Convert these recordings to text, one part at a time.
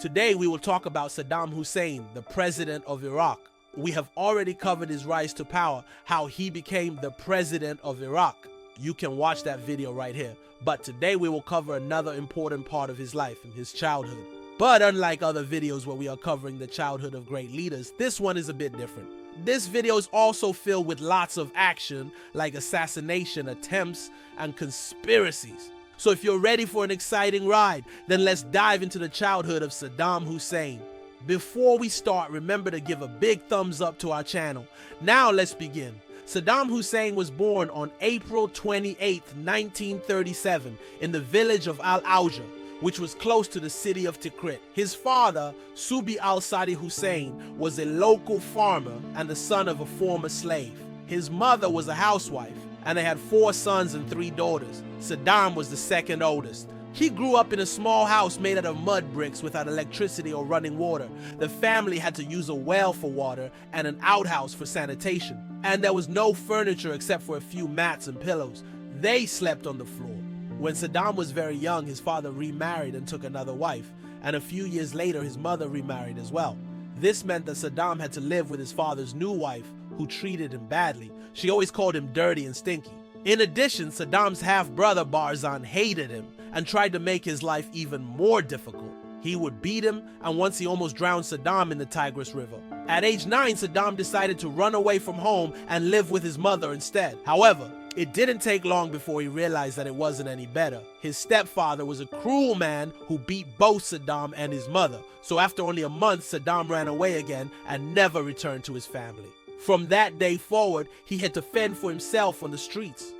Today we will talk about Saddam Hussein, the president of Iraq. We have already covered his rise to power, how he became the president of Iraq. You can watch that video right here. But today we will cover another important part of his life and his childhood. But unlike other videos where we are covering the childhood of great leaders, this one is a bit different. This video is also filled with lots of action, like assassination attempts and conspiracies. So if you're ready for an exciting ride, then let's dive into the childhood of Saddam Hussein. Before we start, remember to give a big thumbs up to our channel. Now let's begin. Saddam Hussein was born on April 28, 1937 in the village of Al-Auja, which was close to the city of Tikrit. His father, Subi al-Sadi Hussein, was a local farmer and the son of a former slave. His mother was a housewife, and they had 4 sons and 3 daughters. Saddam was the second oldest. He grew up in a small house made out of mud bricks without electricity or running water. The family had to use a well for water and an outhouse for sanitation. And there was no furniture except for a few mats and pillows. They slept on the floor. When Saddam was very young, his father remarried and took another wife, and a few years later his mother remarried as well. This meant that Saddam had to live with his father's new wife, who treated him badly. She always called him dirty and stinky. In addition, Saddam's half-brother Barzan hated him and tried to make his life even more difficult. He would beat him, and once he almost drowned Saddam in the Tigris River. At age 9, Saddam decided to run away from home and live with his mother instead. However, it didn't take long before he realized that it wasn't any better. His stepfather was a cruel man who beat both Saddam and his mother. So after only a month, Saddam ran away again and never returned to his family. From that day forward, he had to fend for himself on the streets.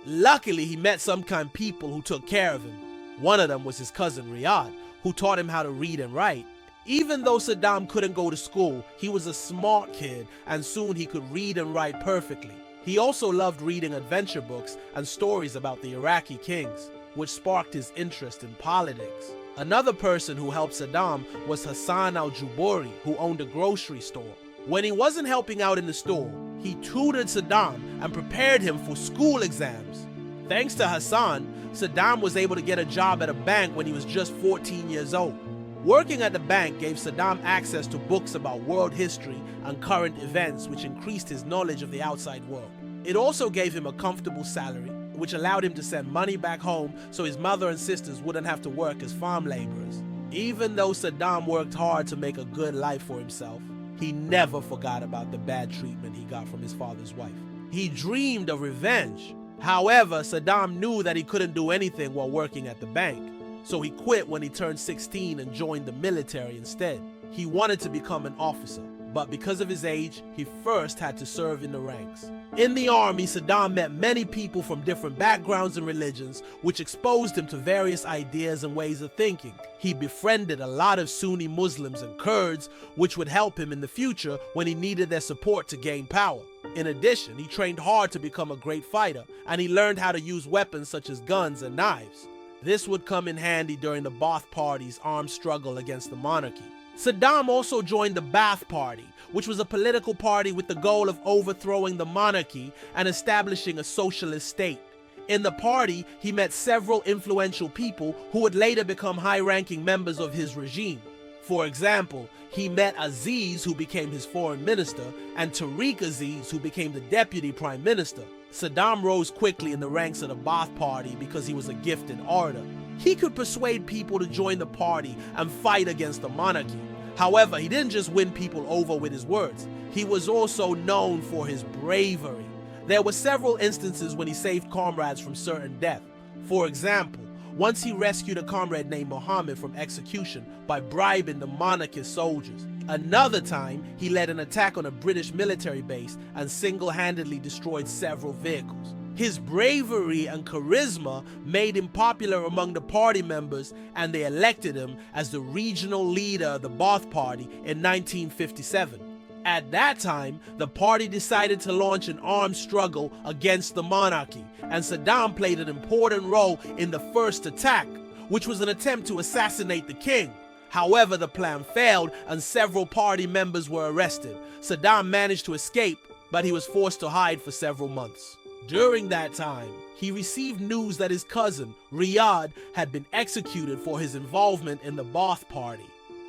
Luckily, he met some kind people who took care of him. One of them was his cousin Riyad, who taught him how to read and write. Even though Saddam couldn't go to school, he was a smart kid, and soon he could read and write perfectly. He also loved reading adventure books and stories about the Iraqi kings, which sparked his interest in politics. Another person who helped Saddam was Hassan al-Jubouri, who owned a grocery store. When he wasn't helping out in the store, he tutored Saddam and prepared him for school exams. Thanks to Hassan, Saddam was able to get a job at a bank when he was just 14 years old. Working at the bank gave Saddam access to books about world history and current events, which increased his knowledge of the outside world. It also gave him a comfortable salary, which allowed him to send money back home so his mother and sisters wouldn't have to work as farm laborers. Even though Saddam worked hard to make a good life for himself, he never forgot about the bad treatment he got from his father's wife. He dreamed of revenge. However, Saddam knew that he couldn't do anything while working at the bank. So he quit when he turned 16 and joined the military instead. He wanted to become an officer, but because of his age, he first had to serve in the ranks. In the army, Saddam met many people from different backgrounds and religions, which exposed him to various ideas and ways of thinking. He befriended a lot of Sunni Muslims and Kurds, which would help him in the future when he needed their support to gain power. In addition, he trained hard to become a great fighter, and he learned how to use weapons such as guns and knives. This would come in handy during the Ba'ath Party's armed struggle against the monarchy. Saddam also joined the Ba'ath Party, which was a political party with the goal of overthrowing the monarchy and establishing a socialist state. In the party, he met several influential people who would later become high-ranking members of his regime. For example, he met Aziz, who became his foreign minister, and Tariq Aziz, who became the deputy prime minister. Saddam rose quickly in the ranks of the Ba'ath Party because he was a gifted orator. He could persuade people to join the party and fight against the monarchy. However, he didn't just win people over with his words. He was also known for his bravery. There were several instances when he saved comrades from certain death. For example, once he rescued a comrade named Mohammed from execution by bribing the monarchist soldiers. Another time, he led an attack on a British military base and single-handedly destroyed several vehicles. His bravery and charisma made him popular among the party members, and they elected him as the regional leader of the Ba'ath Party in 1957. At that time, the party decided to launch an armed struggle against the monarchy, and Saddam played an important role in the first attack, which was an attempt to assassinate the king. However, the plan failed and several party members were arrested. Saddam managed to escape, but he was forced to hide for several months. During that time, he received news that his cousin, Riyad, had been executed for his involvement in the Ba'ath Party.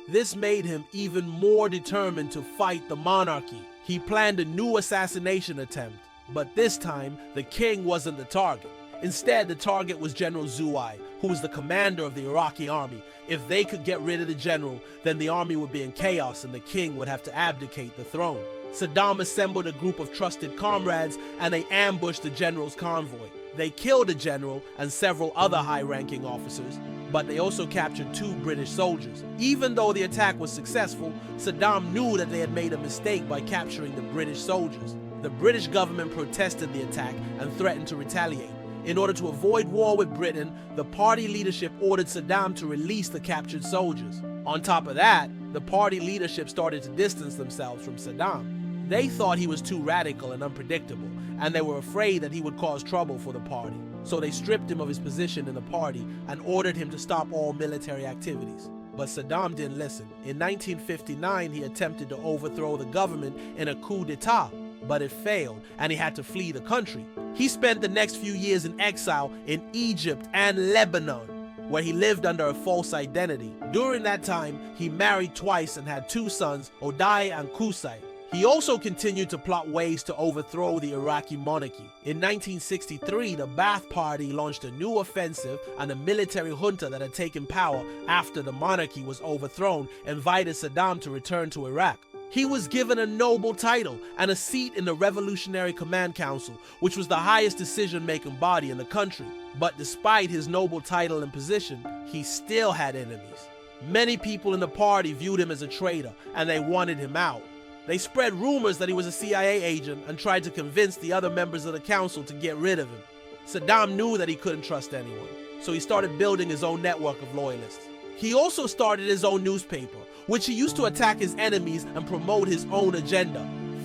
This made him even more determined to fight the monarchy. He planned a new assassination attempt, but this time the king wasn't the target. Instead, the target was General Zuai, who was the commander of the Iraqi army. If they could get rid of the general, then the army would be in chaos and the king would have to abdicate the throne. Saddam assembled a group of trusted comrades and they ambushed the general's convoy. They killed the general and several other high-ranking officers, but they also captured 2 British soldiers. Even though the attack was successful, Saddam knew that they had made a mistake by capturing the British soldiers. The British government protested the attack and threatened to retaliate. In order to avoid war with Britain, the party leadership ordered Saddam to release the captured soldiers. On top of that, the party leadership started to distance themselves from Saddam. They thought he was too radical and unpredictable, and they were afraid that he would cause trouble for the party. So they stripped him of his position in the party and ordered him to stop all military activities. But Saddam didn't listen. In 1959, he attempted to overthrow the government in a coup d'etat, but it failed, and he had to flee the country. He spent the next few years in exile in Egypt and Lebanon, where he lived under a false identity. During that time, he married twice and had 2 sons, Odai and Qusay. He also continued to plot ways to overthrow the Iraqi monarchy. In 1963, the Ba'ath Party launched a new offensive, and the military junta that had taken power after the monarchy was overthrown invited Saddam to return to Iraq. He was given a noble title and a seat in the Revolutionary Command Council, which was the highest decision-making body in the country. But despite his noble title and position, he still had enemies. Many people in the party viewed him as a traitor, and they wanted him out. They spread rumors that he was a CIA agent and tried to convince the other members of the council to get rid of him. Saddam knew that he couldn't trust anyone, so he started building his own network of loyalists. He also started his own newspaper, which he used to attack his enemies and promote his own agenda.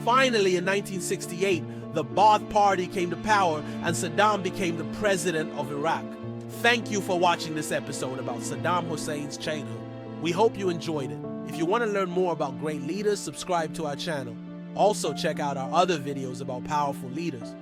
Finally, in 1968, the Ba'ath Party came to power and Saddam became the president of Iraq. Thank you for watching this episode about Saddam Hussein's childhood. We hope you enjoyed it. If you want to learn more about great leaders, subscribe to our channel. Also check out our other videos about powerful leaders.